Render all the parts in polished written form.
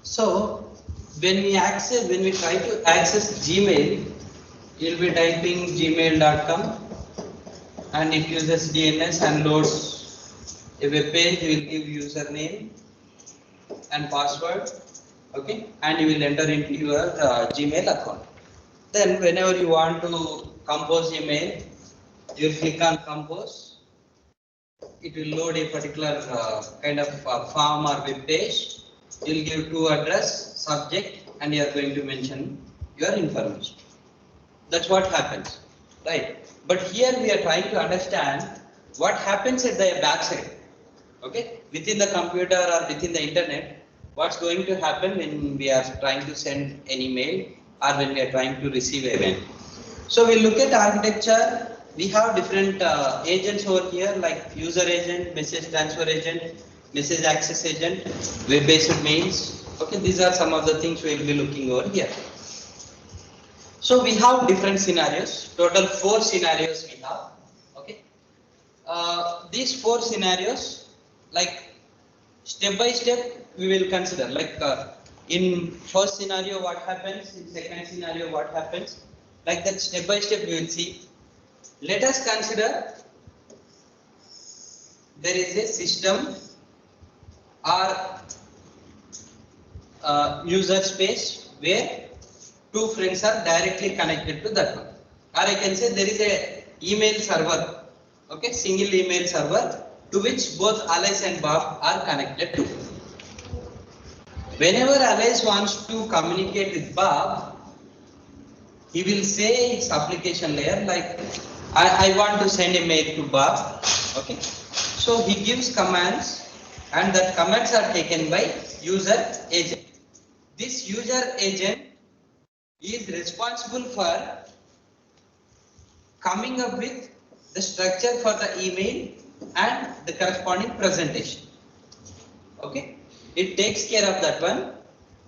So when we try to access Gmail, you'll be typing gmail.com and it uses DNS and loads a web page. You will give username and password, okay, and you will enter into your Gmail account. Then whenever you want to compose email, you will click on compose. It will load a particular kind of form or web page. You will give to address, subject, and you are going to mention your information. That's what happens, right? But here we are trying to understand what happens at the backside. Okay, within the computer or within the internet, what's going to happen when we are trying to send an email or when we are trying to receive a mail. So we look at architecture. We have different agents over here like user agent, message transfer agent, message access agent, web-based mails. Okay, these are some of the things we will be looking over here. So we have different scenarios. Total 4 scenarios we have. Okay, these 4 scenarios, like step by step, we will consider. Like in first scenario, what happens? In second scenario, what happens? Like that, step by step, we will see. Let us consider there is a system or user space where 2 friends are directly connected to that one. Or I can say there is a email server, okay, single email server to which both Alice and Bob are connected to. Whenever Alice wants to communicate with Bob, he will say its application layer like, I want to send a mail to Bob, okay. So he gives commands and that commands are taken by user agent. This user agent is responsible for coming up with the structure for the email and the corresponding presentation. Okay, it takes care of that one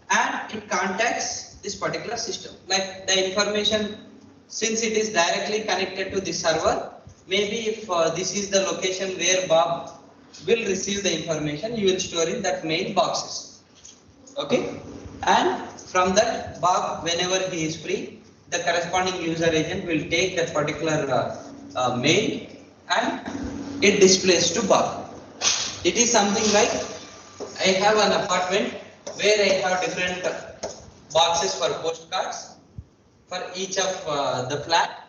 and it contacts this particular system. Like the information, since it is directly connected to the server, maybe if this is the location where Bob will receive the information, you will store in that mail boxes. Okay, and from that Bob, whenever he is free, the corresponding user agent will take that particular mail and it displays to Bob. It is something like I have an apartment where I have different boxes for postcards for each of the flat.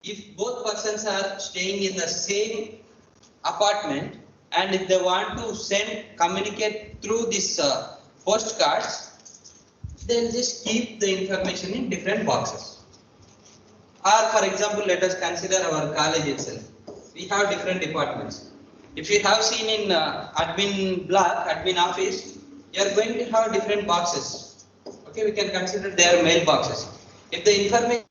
If both persons are staying in the same apartment and if they want to communicate through this postcards, they'll just keep the information in different boxes. Or for example, let us consider our college itself. We have different departments. If you have seen in admin block, admin office, you are going to have different boxes. Okay, we can consider their mailboxes. If the information,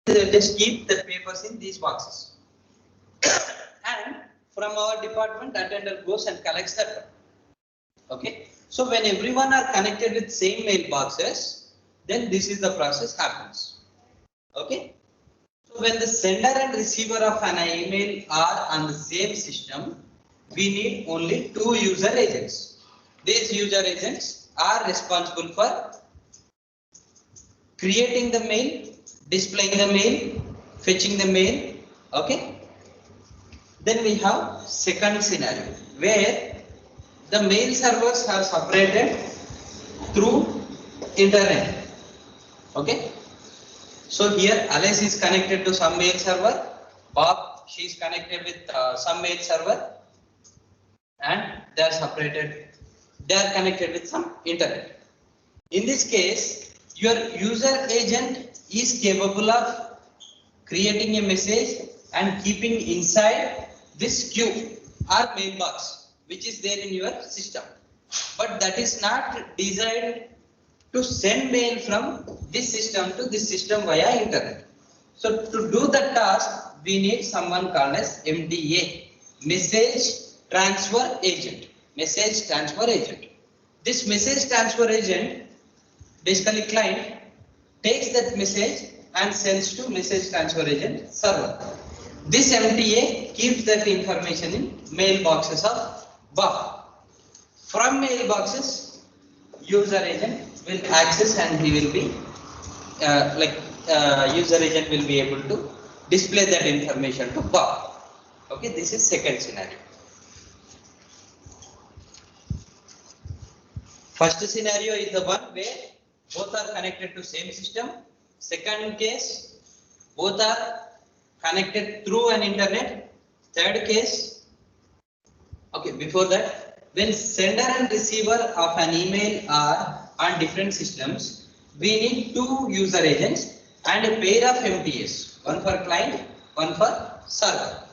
they just keep the papers in these boxes. And from our department, attender goes and collects that. Okay, so when everyone are connected with same mailboxes, then this is the process happens. Okay, so when the sender and receiver of an email are on the same system, we need only 2 user agents. These user agents are responsible for creating the mail, displaying the mail, fetching the mail. Okay, then we have second scenario where the mail servers are separated through internet. Okay, so here Alice is connected to some mail server, Bob, she is connected with some mail server, and they are separated, they are connected with some internet. In this case, your user agent is capable of creating a message and keeping inside this queue or mailbox which is there in your system, but that is not designed to send mail from this system to this system via internet. So to do the task, we need someone called as MTA, message transfer agent. Message transfer agent. This message transfer agent, basically client, takes that message and sends to message transfer agent server. This MTA keeps that information in mailboxes of Bob. From mailboxes, user agent will access and he will be user agent will be able to display that information to Bob. Okay, this is second scenario. First scenario is the one where both are connected to same system. Second case, both are connected through an internet. Third case, okay, before that, when sender and receiver of an email are on different systems, we need two user agents and a pair of MTAs, one for client, one for server.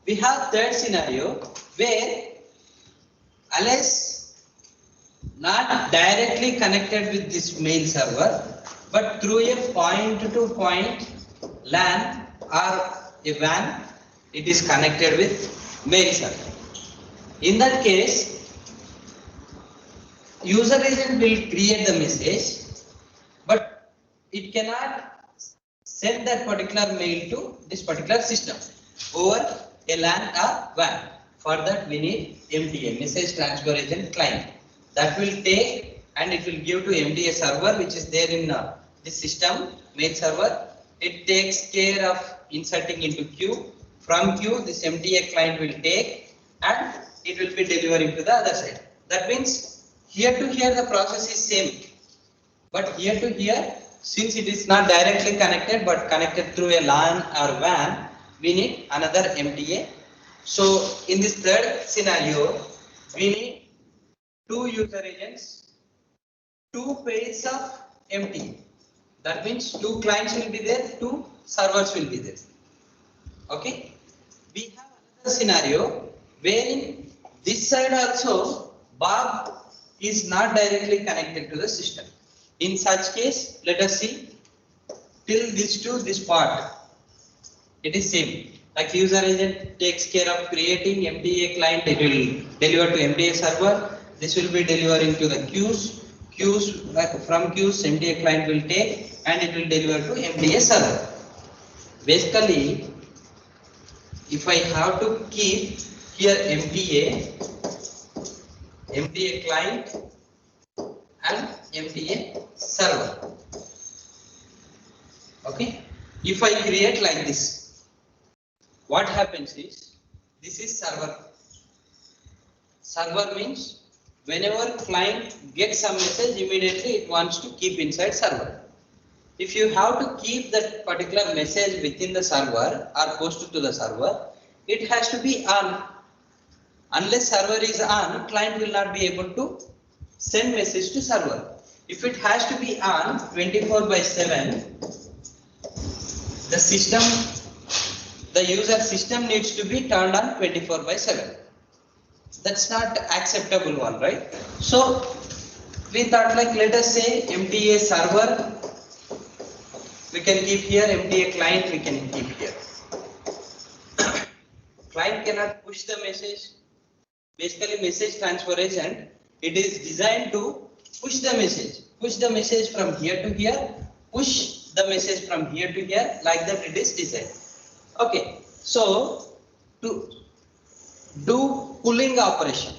We have third scenario where alias not directly connected with this mail server, but through a point-to-point LAN or a WAN, it is connected with mail server. In that case, user agent will create the message, but it cannot send that particular mail to this particular system over a LAN or WAN. For that, we need MTA, message transfer agent client. That will take and it will give to MTA server, which is there in this system, mail server. It takes care of inserting into queue. From queue, this MTA client will take and it will be delivering to the other side. That means here to here the process is same, but here to here, since it is not directly connected but connected through a LAN or WAN, we need another MTA. So in this third scenario, we need two user agents, two pairs of MTA. That means two clients will be there, two servers will be there. Okay. We have another scenario wherein this side also Bob is not directly connected to the system. In such case, let us see till this to this part. It is same. Like user agent takes care of creating MTA client, it will deliver to MTA server. This will be delivering to the queues. From queues, MTA client will take and it will deliver to MTA server. Basically, if I have to keep here MTA client and MTA server. Okay. If I create like this, what happens is, this is server. Server means whenever client gets some message, immediately it wants to keep inside server. If you have to keep that particular message within the server or post to the server, it has to be on. Unless server is on, client will not be able to send message to server. If it has to be on 24/7, the user system needs to be turned on 24/7. That's not acceptable one, right? So we thought, like, let us say MTA server we can keep here, MTA client we can keep here. Client cannot push the message. Basically, message transfer agent, it is designed to push the message from here to here, push the message from here to here, like that it is designed. Okay, so to do pulling operation,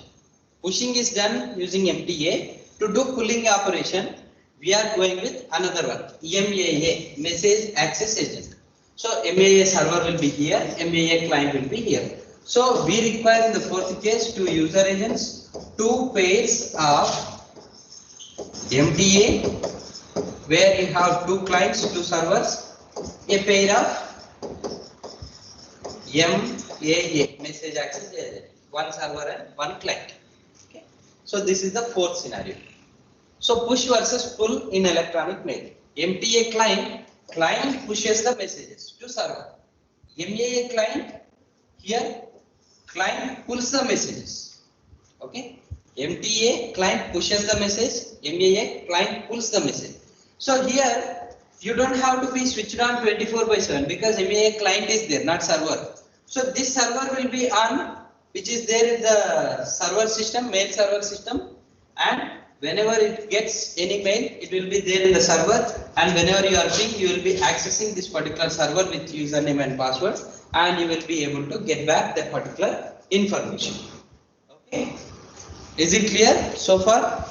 pushing is done using MTA. To do pulling operation, we are going with another one, MAA, message access agent. So MAA server will be here, MAA client will be here. So we require in the fourth case two user agents, two pairs of MTA, where you have two clients, two servers, a pair of MAA, message access agent, one server and one client. Okay. So this is the fourth scenario. So push versus pull in electronic mail. MTA client pushes the messages to server. MAA client, here client pulls the messages. Okay. MTA client pushes the message, MAA client pulls the message. So here you don't have to be switched on 24/7 because MAA client is there, not server. So this server will be on, which is there in the server system, mail server system, and whenever it gets any mail, it will be there in the server, and whenever you are free, you will be accessing this particular server with username and password, and you will be able to get back that particular information. Okay. Is it clear so far?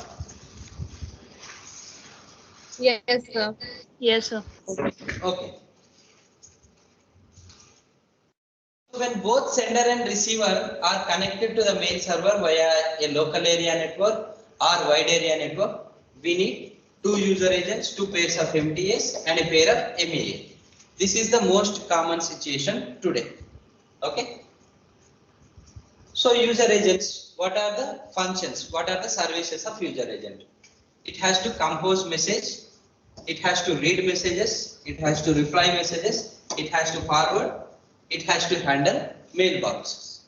Yes, sir. Yes, sir. Okay. When both sender and receiver are connected to the mail server via a local area network or wide area network, we need two user agents, two pairs of MTS and a pair of MEA. This is the most common situation today. Okay. So user agents, what are the functions? What are the services of user agent? It has to compose message, it has to read messages, it has to reply messages, it has to forward, it has to handle mailboxes.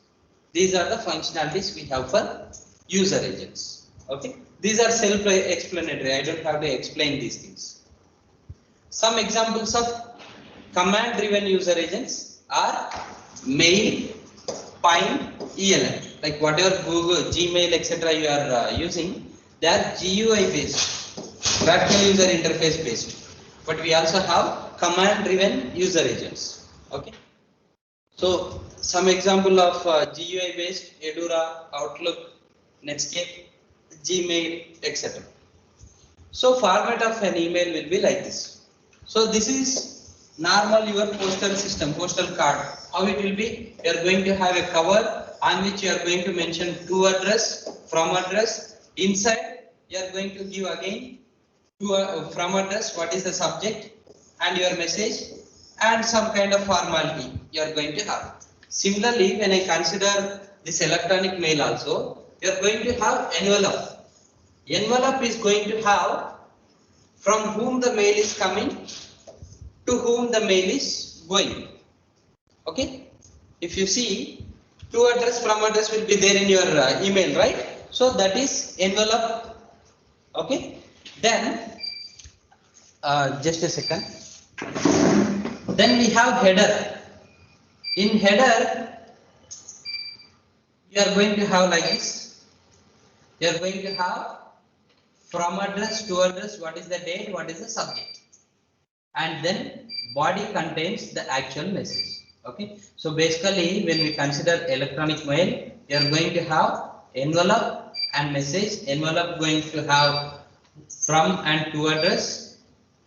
These are the functionalities we have for user agents. Okay, these are self-explanatory. I don't have to explain these things. Some examples of command-driven user agents are mail, Pine, ELN. Like whatever Google, Gmail, etc. you are using, they are GUI based, graphical user interface based. But we also have command-driven user agents. Okay. So some example of GUI based Edura, Outlook, Netscape, Gmail, etc. So format of an email will be like this. So this is normal your postal system, postal card. How it will be? You are going to have a cover on which you are going to mention to address, from address. Inside you are going to give again to from address, what is the subject and your message and some kind of formality you are going to have. Similarly, when I consider this electronic mail also, you are going to have envelope. Envelope is going to have from whom the mail is coming to whom the mail is going. Okay. If you see, to address, from address will be there in your email, right? So that is envelope. Okay. Then just a second. Then we have header. In header, you are going to have like this. You are going to have from address to address, what is the date, what is the subject, and then body contains the actual message. Okay. So basically, when we consider electronic mail, you are going to have envelope and message. Envelope going to have from and to address.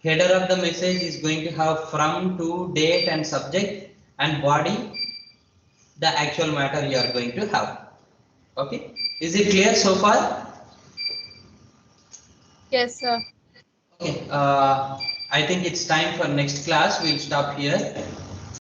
Header of the message is going to have from, to, date and subject, and body the actual matter you are going to have. Okay. Is it clear so far? Yes, sir. Okay. I think it's time for next class. We'll stop here.